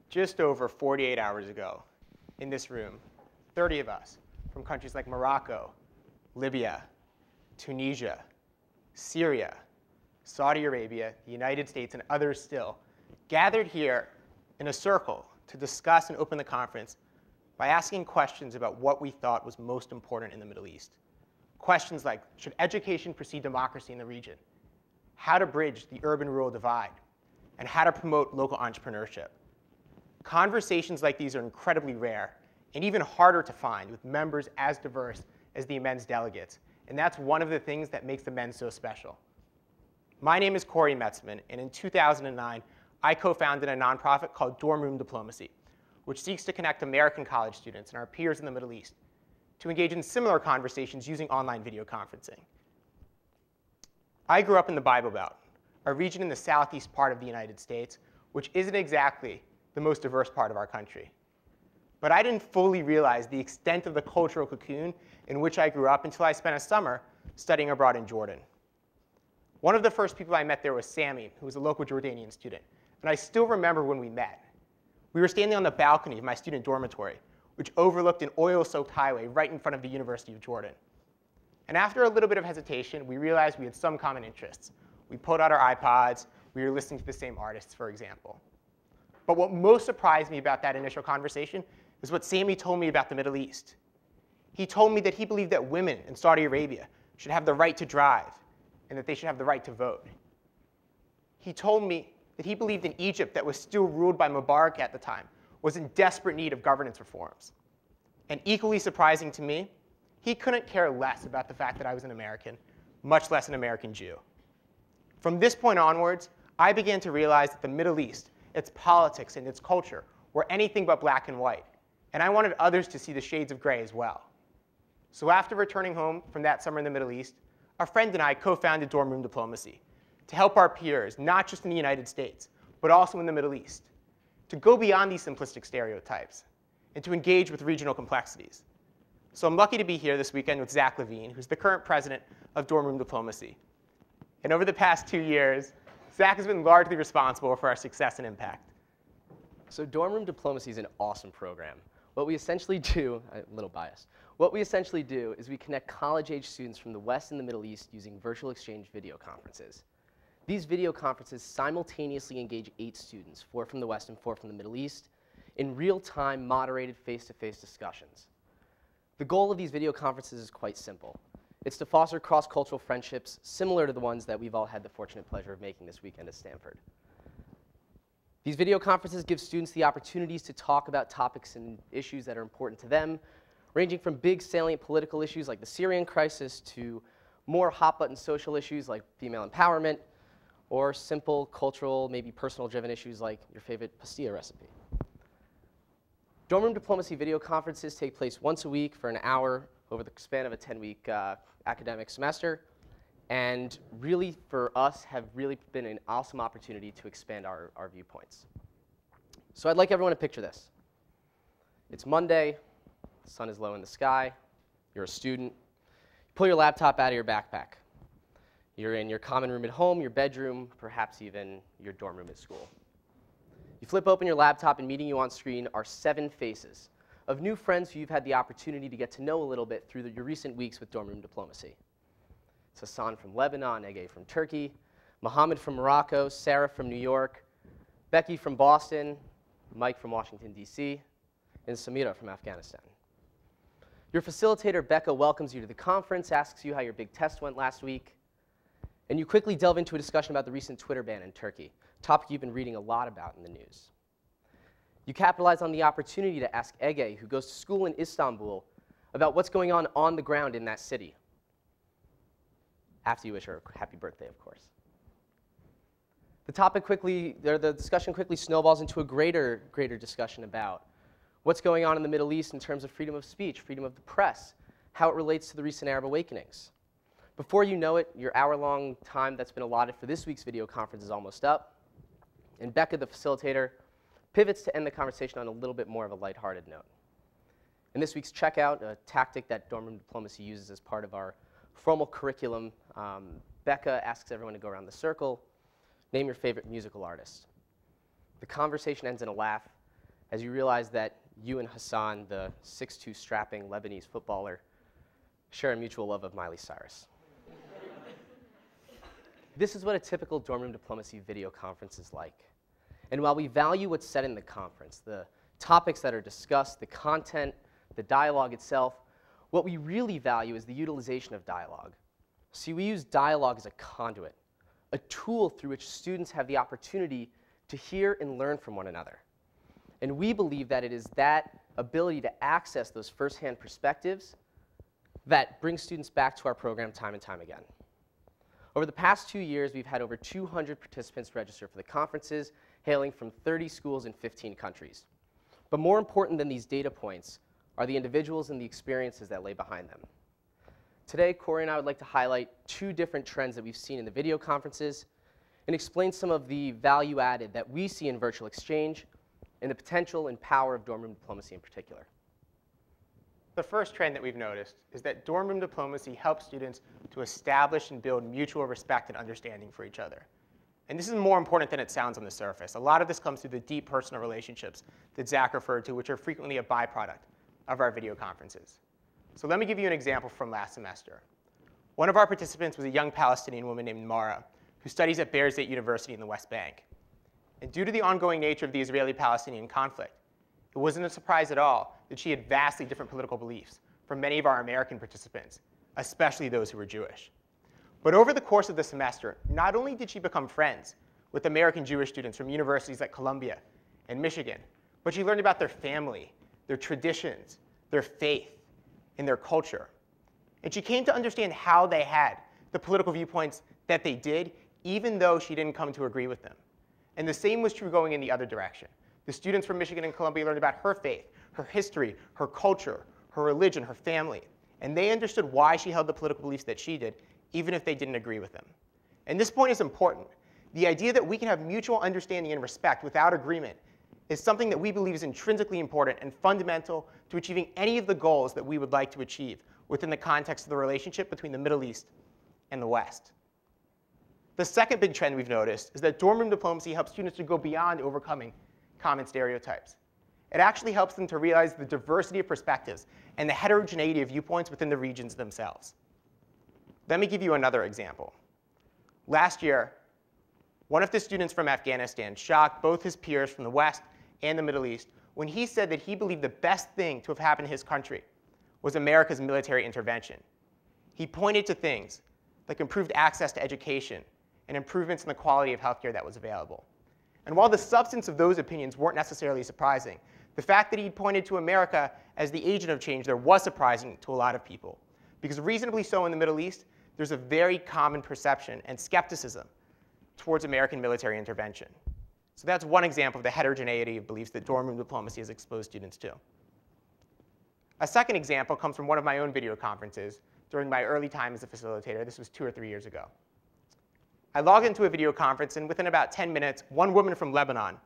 Just over 48 hours ago, in this room, 30 of us from countries like Morocco, Libya, Tunisia, Syria, Saudi Arabia, the United States, and others still, gathered here in a circle to discuss and open the conference by asking questions about what we thought was most important in the Middle East. Questions like, should education precede democracy in the region? How to bridge the urban-rural divide? And how to promote local entrepreneurship. Conversations like these are incredibly rare and even harder to find with members as diverse as the AMENDS delegates. And that's one of the things that makes the AMENDS so special. My name is Corey Metzman, and in 2009, I co-founded a nonprofit called Dorm Room Diplomacy, which seeks to connect American college students and our peers in the Middle East to engage in similar conversations using online video conferencing. I grew up in the Bible Belt, a region in the southeast part of the United States, which isn't exactly the most diverse part of our country. But I didn't fully realize the extent of the cultural cocoon in which I grew up until I spent a summer studying abroad in Jordan. One of the first people I met there was Sammy, who was a local Jordanian student, and I still remember when we met. We were standing on the balcony of my student dormitory, which overlooked an oil-soaked highway right in front of the University of Jordan. And after a little bit of hesitation, we realized we had some common interests. We pulled out our iPods. We were listening to the same artists, for example. But what most surprised me about that initial conversation is what Sammy told me about the Middle East. He told me that he believed that women in Saudi Arabia should have the right to drive and that they should have the right to vote. He told me that he believed in Egypt, that was still ruled by Mubarak at the time, was in desperate need of governance reforms. And equally surprising to me, he couldn't care less about the fact that I was an American, much less an American Jew. From this point onwards, I began to realize that the Middle East, its politics and its culture, were anything but black and white. And I wanted others to see the shades of gray as well. So after returning home from that summer in the Middle East, a friend and I co-founded Dorm Room Diplomacy to help our peers, not just in the United States, but also in the Middle East, to go beyond these simplistic stereotypes and to engage with regional complexities. So I'm lucky to be here this weekend with Zach Levine, who's the current president of Dorm Room Diplomacy. And over the past 2 years, Zach has been largely responsible for our success and impact. So Dorm Room Diplomacy is an awesome program. What we essentially do, a little biased, what we essentially do is we connect college-age students from the West and the Middle East using virtual exchange video conferences. These video conferences simultaneously engage 8 students, 4 from the West and 4 from the Middle East, in real-time moderated face-to-face discussions. The goal of these video conferences is quite simple. It's to foster cross-cultural friendships similar to the ones that we've all had the fortunate pleasure of making this weekend at Stanford. These video conferences give students the opportunities to talk about topics and issues that are important to them, ranging from big salient political issues like the Syrian crisis to more hot-button social issues like female empowerment, or simple cultural, maybe personal-driven issues like your favorite pastilla recipe. Dorm Room Diplomacy video conferences take place once a week for an hour over the span of a 10-week academic semester, and really, for us, have really been an awesome opportunity to expand our viewpoints. So I'd like everyone to picture this. It's Monday, the sun is low in the sky, you're a student, you pull your laptop out of your backpack. You're in your common room at home, your bedroom, perhaps even your dorm room at school. You flip open your laptop, and meeting you on screen are 7 faces of new friends who you've had the opportunity to get to know a little bit through your recent weeks with Dorm Room Diplomacy. It's Hassan from Lebanon, Ege from Turkey, Mohammed from Morocco, Sarah from New York, Becky from Boston, Mike from Washington, D.C., and Samira from Afghanistan. Your facilitator, Becca, welcomes you to the conference, asks you how your big test went last week, and you quickly delve into a discussion about the recent Twitter ban in Turkey, a topic you've been reading a lot about in the news. You capitalize on the opportunity to ask Ege, who goes to school in Istanbul, about what's going on the ground in that city. After you wish her a happy birthday, of course. The discussion quickly snowballs into a greater discussion about what's going on in the Middle East in terms of freedom of speech, freedom of the press, how it relates to the recent Arab awakenings. Before you know it, your hour-long time that's been allotted for this week's video conference is almost up, and Becca, the facilitator, pivots to end the conversation on a little bit more of a lighthearted note. In this week's checkout, a tactic that Dorm Room Diplomacy uses as part of our formal curriculum, Becca asks everyone to go around the circle, name your favorite musical artist. The conversation ends in a laugh, as you realize that you and Hassan, the 6'2" strapping Lebanese footballer, share a mutual love of Miley Cyrus. This is what a typical dorm room diplomacy video conference is like. And while we value what's said in the conference, the topics that are discussed, the content, the dialogue itself, what we really value is the utilization of dialogue. See, we use dialogue as a conduit, a tool through which students have the opportunity to hear and learn from one another. And we believe that it is that ability to access those firsthand perspectives that brings students back to our program time and time again. Over the past 2 years, we've had over 200 participants register for the conferences, hailing from 30 schools in 15 countries. But more important than these data points are the individuals and the experiences that lay behind them. Today, Corey and I would like to highlight 2 different trends that we've seen in the video conferences and explain some of the value added that we see in virtual exchange and the potential and power of dorm room diplomacy in particular. The first trend that we've noticed is that dorm room diplomacy helps students to establish and build mutual respect and understanding for each other. And this is more important than it sounds on the surface. A lot of this comes through the deep personal relationships that Zach referred to, which are frequently a byproduct of our video conferences. So let me give you an example from last semester. One of our participants was a young Palestinian woman named Mara, who studies at Bear State University in the West Bank. And due to the ongoing nature of the Israeli-Palestinian conflict, it wasn't a surprise at all that she had vastly different political beliefs from many of our American participants, especially those who were Jewish. But over the course of the semester, not only did she become friends with American Jewish students from universities like Columbia and Michigan, but she learned about their family, their traditions, their faith, and their culture. And she came to understand how they had the political viewpoints that they did, even though she didn't come to agree with them. And the same was true going in the other direction. The students from Michigan and Columbia learned about her faith, her history, her culture, her religion, her family. And they understood why she held the political beliefs that she did, even if they didn't agree with them. And this point is important. The idea that we can have mutual understanding and respect without agreement is something that we believe is intrinsically important and fundamental to achieving any of the goals that we would like to achieve within the context of the relationship between the Middle East and the West. The second big trend we've noticed is that dorm room diplomacy helps students to go beyond overcoming common stereotypes. It actually helps them to realize the diversity of perspectives and the heterogeneity of viewpoints within the regions themselves. Let me give you another example. Last year, one of the students from Afghanistan shocked both his peers from the West and the Middle East when he said that he believed the best thing to have happened in his country was America's military intervention. He pointed to things like improved access to education and improvements in the quality of healthcare that was available. And while the substance of those opinions weren't necessarily surprising, the fact that he pointed to America as the agent of change there was surprising to a lot of people. Because reasonably so in the Middle East, there's a very common perception and skepticism towards American military intervention. So that's one example of the heterogeneity of beliefs that dorm room diplomacy has exposed students to. A second example comes from one of my own video conferences during my early time as a facilitator. This was 2 or 3 years ago. I logged into a video conference, and within about 10 minutes, one woman from Lebanon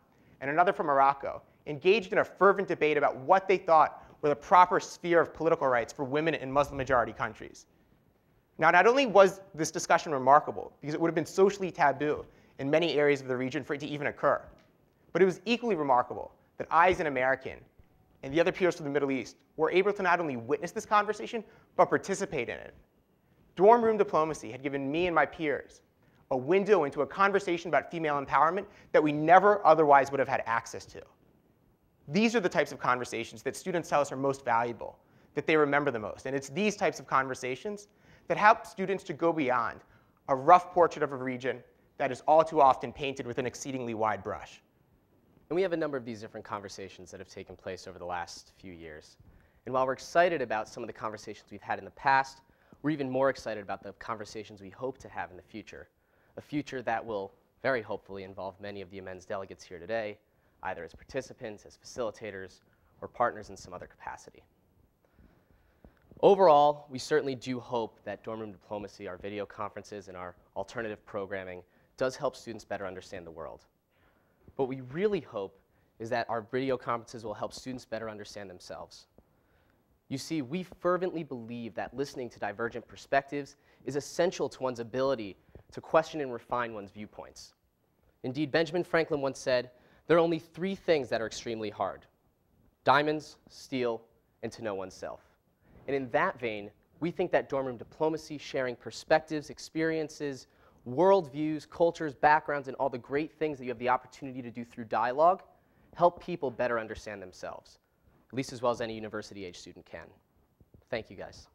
and another from Morocco engaged in a fervent debate about what they thought were the proper sphere of political rights for women in Muslim-majority countries. Now, not only was this discussion remarkable, because it would have been socially taboo in many areas of the region for it to even occur, but it was equally remarkable that I, as an American, and the other peers from the Middle East were able to not only witness this conversation, but participate in it. Dorm room diplomacy had given me and my peers a window into a conversation about female empowerment that we never otherwise would have had access to. These are the types of conversations that students tell us are most valuable, that they remember the most. And it's these types of conversations that help students to go beyond a rough portrait of a region that is all too often painted with an exceedingly wide brush. And we have a number of these different conversations that have taken place over the last few years. And while we're excited about some of the conversations we've had in the past, we're even more excited about the conversations we hope to have in the future. A future that will very hopefully involve many of the AMENDS delegates here today, either as participants, as facilitators, or partners in some other capacity. Overall, we certainly do hope that dorm room diplomacy, our video conferences, and our alternative programming does help students better understand the world. What we really hope is that our video conferences will help students better understand themselves. You see, we fervently believe that listening to divergent perspectives is essential to one's ability to question and refine one's viewpoints. Indeed, Benjamin Franklin once said, "There are only 3 things that are extremely hard: diamonds, steel, and to know oneself. And in that vein, we think that dorm room diplomacy, sharing perspectives, experiences, worldviews, cultures, backgrounds, and all the great things that you have the opportunity to do through dialogue help people better understand themselves, at least as well as any university-age student can. Thank you, guys.